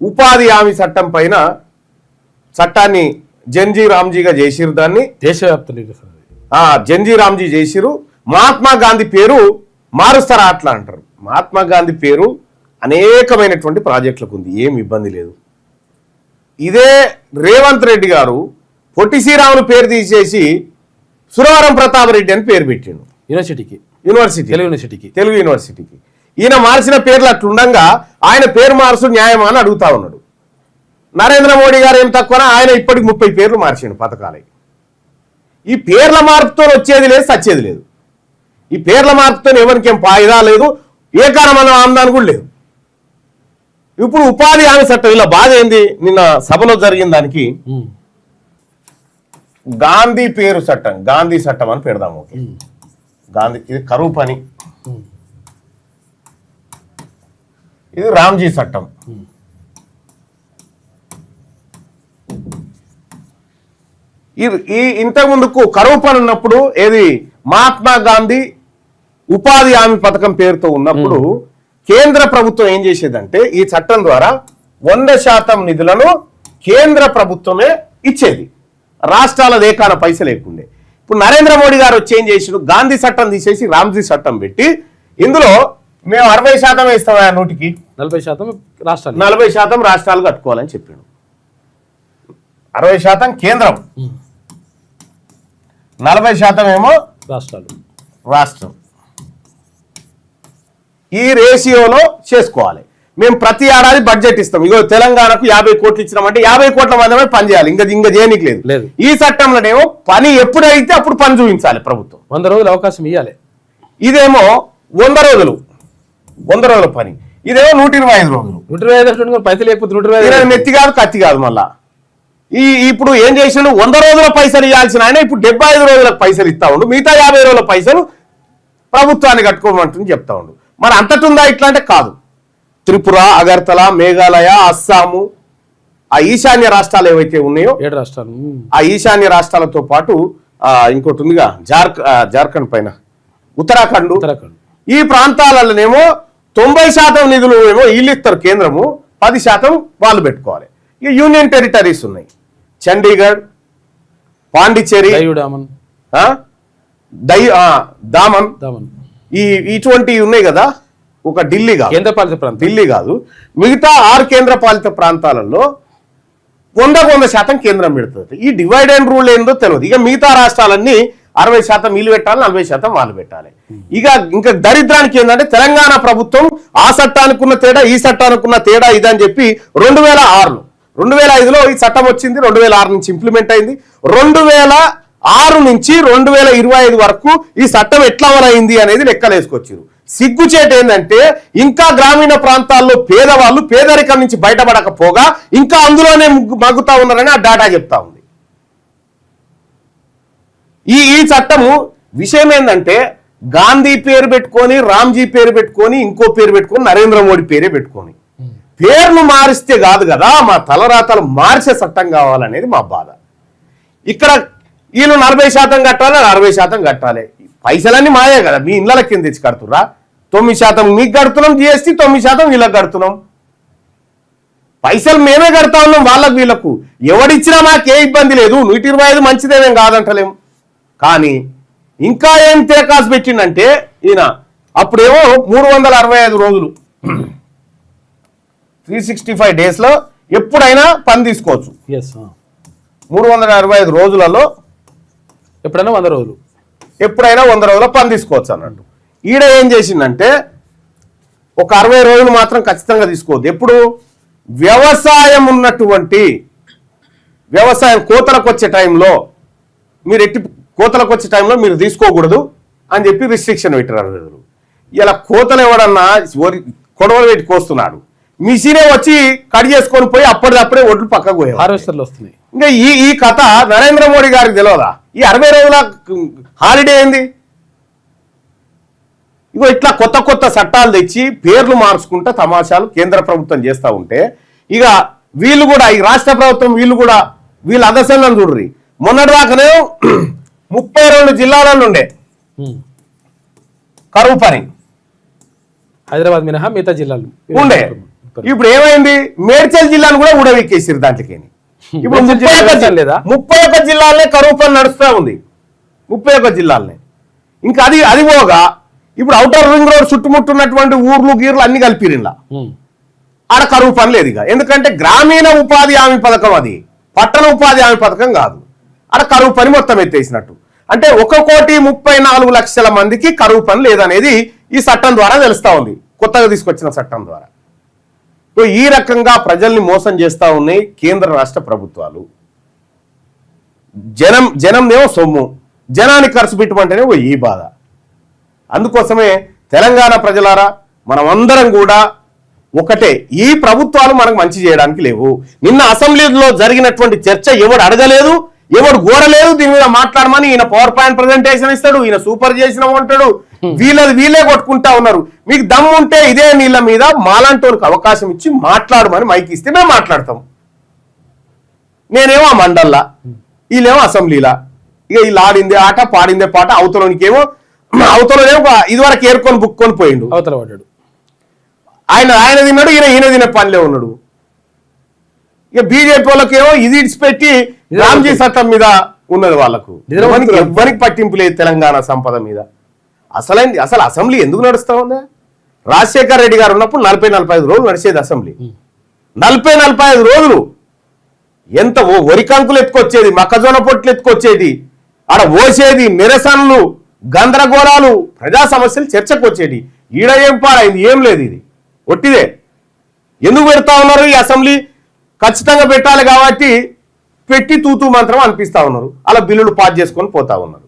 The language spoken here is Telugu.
ఉపాధి హామీ చట్టం పైన చట్టాన్ని జన్జీ రామ్జీగా చేసిరు. దాన్ని దేశవ్యాప్తంగా జన్జీ రామ్జీ చేసిరు. మహాత్మా గాంధీ పేరు మారుస్తారా అట్లా అంటారు. మహాత్మా గాంధీ పేరు అనేకమైనటువంటి ప్రాజెక్టులకు ఉంది, ఏం ఇబ్బంది లేదు. ఇదే రేవంత్ రెడ్డి గారు పొట్టి శ్రీరాములు పేరు తీసేసి సురవరం ప్రతాప్ రెడ్డి అని పేరు పెట్టిండు తెలుగు యూనివర్సిటీకి. ఈయన మార్చిన పేర్లు అట్లుండగా ఆయన పేరు మార్చు న్యాయమా అని అడుగుతా ఉన్నాడు. నరేంద్ర మోడీ గారు ఏం తక్కువనా, ఆయన ఇప్పటికి 30 పేర్లు మార్చిండు పథకాలై. ఈ పేర్ల మార్పుతో వచ్చేది లేదు, సచ్చేది లేదు. ఈ పేర్ల మార్పుతో ఎవరికి ఏం ఫాయిదా లేదు, ఏ కారణమైన ఆందోళన కూడా లేదు. ఇప్పుడు ఉపాధి హామీ చట్టం ఇలా బాధ ఏంది, నిన్న సభలో జరిగిన దానికి గాంధీ పేరు చట్టం, గాంధీ చట్టం అని పెడదాము. ఓకే, గాంధీ, ఇది కరువు పని, ఇది రామ్జీ చట్టం. ఈ ఇంతకు ముందుకు కరువు పని ఉన్నప్పుడు ఏది మహాత్మా గాంధీ ఉపాధి హామీ పథకం పేరుతో ఉన్నప్పుడు కేంద్ర ప్రభుత్వం ఏం చేసేదంటే ఈ చట్టం ద్వారా 100% నిధులను కేంద్ర ప్రభుత్వమే ఇచ్చేది, రాష్ట్రాల ఏకాన పైసలు లేకుండే. ఇప్పుడు నరేంద్ర మోడీ గారు వచ్చి ఏం చేసారు, గాంధీ చట్టం తీసేసి రామ్జీ చట్టం పెట్టి ఇందులో మేము 60% ఇస్తాం, 100కి 40% రాష్ట్రాలు కట్టుకోవాలని చెప్పాడు. 60% కేంద్రం, 40% ఏమో రాష్ట్రం. ఈ రేషియోలో చేసుకోవాలి. మేము ప్రతి ఏడాది బడ్జెట్ ఇస్తాం. ఇగో తెలంగాణకు 50 కోట్లు ఇచ్చినామంటే 50 కోట్ల మందమే పని చేయాలి, ఇంకా చేయనికి లేదు. ఈ చట్టంలోనేమో పని ఎప్పుడైతే అప్పుడు పని చూపించాలి ప్రభుత్వం, 100 రోజులు అవకాశం ఇవ్వాలి. ఇదేమో 100 రోజులు పని, ఇదేమో 125 రోజులు. 125 పైసలు లేకపోతే 125 నెత్తి కాదు కత్తి కాదు. మళ్ళా ఇప్పుడు ఏం చేసినాడు, 100 రోజుల పైసలు ఇవ్వాల్సిన ఆయన ఇప్పుడు 75 రోజులకు పైసలు ఇస్తా ఉండు, మిగతా 50 రోజుల పైసలు ప్రభుత్వాన్ని కట్టుకోమంటుంది చెప్తా ఉండు. మరి అంతటుందా ఇట్లా అంటే కాదు. త్రిపుర, అగర్తల, మేఘాలయ, అస్సాము, ఆ ఈశాన్య రాష్ట్రాలు ఏవైతే ఉన్నాయో 7 రాష్ట్రాలు, ఆ ఈశాన్య రాష్ట్రాలతో పాటు ఇంకోటి ఉందిగా జార్ఖండ్ పైన ఉత్తరాఖండ్, ఈ ప్రాంతాలలోనేమో 90% నిధులు ఏమో వీళ్ళు ఇస్తారు కేంద్రము, 10% వాళ్ళు పెట్టుకోవాలి. ఇక యూనియన్ టెరిటరీస్ ఉన్నాయి, చండీగఢ్, పాండిచ్చేరి, దామన్, ఇటువంటివి ఉన్నాయి కదా. ఒక ఢిల్లీ కాదు, మిగతా 6 కేంద్ర పాలిత ప్రాంతాలలో 100% కేంద్రం పెడుతుంది. ఈ డివైడ్ అండ్ రూల్ ఏందో తెలియదు. ఇక మిగతా రాష్ట్రాలన్నీ 60% వీళ్ళు పెట్టాలి, 40% వాళ్ళు పెట్టాలి. ఇంకా దరిద్రానికి ఏంటంటే తెలంగాణ ప్రభుత్వం ఆ చట్టానికి ఉన్న తేడా ఈ చట్టానికి ఉన్న తేడా ఇదని చెప్పి 2005లో ఈ చట్టం వచ్చింది, 2006 నుంచి ఇంప్లిమెంట్ అయింది. 2006 నుంచి 2025 వరకు ఈ చట్టం ఎట్లా అమలైంది అనేది లెక్కలేసుకొచ్చారు. సిగ్గుచేట ఏంటంటే ఇంకా గ్రామీణ ప్రాంతాల్లో పేదవాళ్ళు పేదరికం నుంచి బయటపడకపోగా ఇంకా అందులోనే మగ్గుతా ఉన్నారని ఆ డాటా చెప్తా ఉంది. ఈ చట్టము విషయం ఏంటంటే గాంధీ పేరు పెట్టుకొని, రామ్జీ పేరు పెట్టుకొని, ఇంకో పేరు పెట్టుకొని, నరేంద్ర మోడీ పేరే పెట్టుకొని పేర్లు మారిస్తే కాదు కదా, మా తలరాతలు మార్చే చట్టం కావాలనేది మా బాధ. ఇక్కడ వీళ్ళు 40% కట్టాలి, 60% కట్టాలి. పైసలన్నీ మాయే కదా, మీ ఇళ్ళ కింద తెచ్చి కడుతురా. 9% మీకు కడుతున్నాం జిఎస్టీ, 9% వీళ్ళకి కడుతున్నాం. పైసలు మేమే కడతా ఉన్నాం వాళ్ళకు వీళ్ళకు. ఎవడిచ్చినా మాకే ఇబ్బంది లేదు, 125 మంచిదేమేం కాదంటలేం. కానీ ఇంకా ఏం తేకాసు పెట్టిండంటే ఈయన అప్పుడేమో 365 రోజులు 365 డేస్లో ఎప్పుడైనా పని తీసుకోవచ్చు. 365 రోజులలో ఎప్పుడైనా 100 రోజులు, ఎప్పుడైనా 100 రోజుల పని తీసుకోవచ్చు అన్నట్టు. ఈడ ఏం చేసిందంటే ఒక 60 రోజులు మాత్రం ఖచ్చితంగా తీసుకోవద్దు. ఎప్పుడు వ్యవసాయం ఉన్నటువంటి వ్యవసాయం కోతలకు వచ్చే టైంలో మీరు కోతలకు వచ్చే టైంలో మీరు తీసుకోకూడదు అని చెప్పి రిస్ట్రిక్షన్ పెట్టారు 60 రోజులు. ఇలా కోతలు ఎవడన్నా కొడవలు పెట్టి కోస్తున్నాడు, మిషనే వచ్చి కట్ చేసుకొని పోయి అప్పటిదప్పుడే ఒడ్లు పక్కకు పోయాయి, హార్వెస్టర్లు వస్తున్నాయి. ఇంకా ఈ కథ నరేంద్ర మోడీ గారికి తెలియదా? ఈ 60 రోజుల హాలిడే ఏంది? ఇగో ఇట్లా కొత్త కొత్త చట్టాలు తెచ్చి పేర్లు మార్చుకుంటా తమాషాలు కేంద్ర ప్రభుత్వం చేస్తూ ఉంటే ఇక వీళ్ళు కూడా ఈ రాష్ట్ర ప్రభుత్వం వీళ్ళు అదర్శనం చూడ్రి. మొన్నటిదాకానే 32 జిల్లాలలో ఉండే కరువు పని, హైదరాబాద్ మినహా మిగతా జిల్లాలు ఉండే ఇప్పుడు ఏమైంది, మేడ్చల్ జిల్లాను కూడా ఊడవెక్కేసారు దాంట్లోకి. ఇప్పుడు మేడ్చల్ జిల్లా లేదా? 31 జిల్లాలనే కరువు పని నడుస్తూ ఉంది, 31 జిల్లాలనే. ఇంకా అది పోగా ఇప్పుడు ఔటర్ రింగ్ రోడ్ చుట్టుముట్టున్నటువంటి ఊర్లు గీర్లు అన్ని కలిపిరిలా ఆడ కరువు పని లేదు ఇక. ఎందుకంటే గ్రామీణ ఉపాధి హామీ పథకం, అది పట్టణ ఉపాధి హామీ పథకం కాదు. ఆడ కరువు పని మొత్తం ఎత్తేసినట్టు. అంటే 1,34,00,000 మందికి కరువు పని లేదనేది ఈ చట్టం ద్వారా తెలుస్తా ఉంది, కొత్తగా తీసుకొచ్చిన చట్టం ద్వారా. ఈ రకంగా ప్రజల్ని మోసం చేస్తా ఉన్నాయి కేంద్ర రాష్ట్ర ప్రభుత్వాలు. జనందేమో సొమ్ము, జనానికి ఖర్చు పెట్టమంటేనే ఈ బాధ. అందుకోసమే తెలంగాణ ప్రజలారా, మనం అందరం కూడా ఒకటే, ఈ ప్రభుత్వాలు మనకు మంచి చేయడానికి లేవు. నిన్న అసెంబ్లీలో జరిగినటువంటి చర్చ ఎవడు అడగలేదు, ఎవడు కోరలేదు దీని మీద మాట్లాడమని. ఈయన పవర్ పాయింట్ ప్రజెంటేషన్ ఇస్తాడు, ఈయన సూపర్ చేసిన ఉంటాడు, వీళ్ళే కొట్టుకుంటా ఉన్నారు. మీకు దమ్ము ఉంటే ఇదే నీళ్ళ మీద మాలాంటోనికి అవకాశం ఇచ్చి మాట్లాడమని మైక్ ఇస్తే మేము మాట్లాడతాం. నేనేమో ఆ మండల్లా, వీళ్ళేమో అసెంబ్లీలా. ఇక వీళ్ళు ఆడిందే ఆట పాడిందే పాట. అవతలనికేమో ఇదివరకు ఏరుకొని బుక్కొని పోయిండు, అవతల పడ్డాడు. ఆయన తిన్నాడు, ఈయన తినే పనిలే ఉన్నాడు. ఇక బీజేపీ వాళ్ళకేమో ఇది ఇడిచిపెట్టి రామ్జీ చట్టం మీద ఉన్నది వాళ్ళకు. ఎవ్వరికి పట్టింపు లేదు తెలంగాణ సంపద మీద. అసలు అసెంబ్లీ ఎందుకు నడుస్తా ఉందా? రాజశేఖర్ రెడ్డి గారు ఉన్నప్పుడు 40-45 రోజులు నడిచేది అసెంబ్లీ. 40-45 రోజులు ఎంత వరికంకులు ఎత్తుకొచ్చేది, మొక్కజొన్న పొట్లు ఎత్తుకొచ్చేది, ఆడ ఓసేది, నిరసనలు, గందరగోళాలు, ప్రజా సమస్యలు చర్చకు వచ్చేది. ఈడ ఏం పాడైంది, ఏం లేదు, ఇది ఒట్టిదే. ఎందుకు పెడతా ఉన్నారు ఈ అసెంబ్లీ? ఖచ్చితంగా పెట్టాలి కాబట్టి పెట్టి తూతూ మంత్రం అనిపిస్తా ఉన్నారు. అలా బిల్లులు పాస్ చేసుకొని పోతా ఉన్నారు.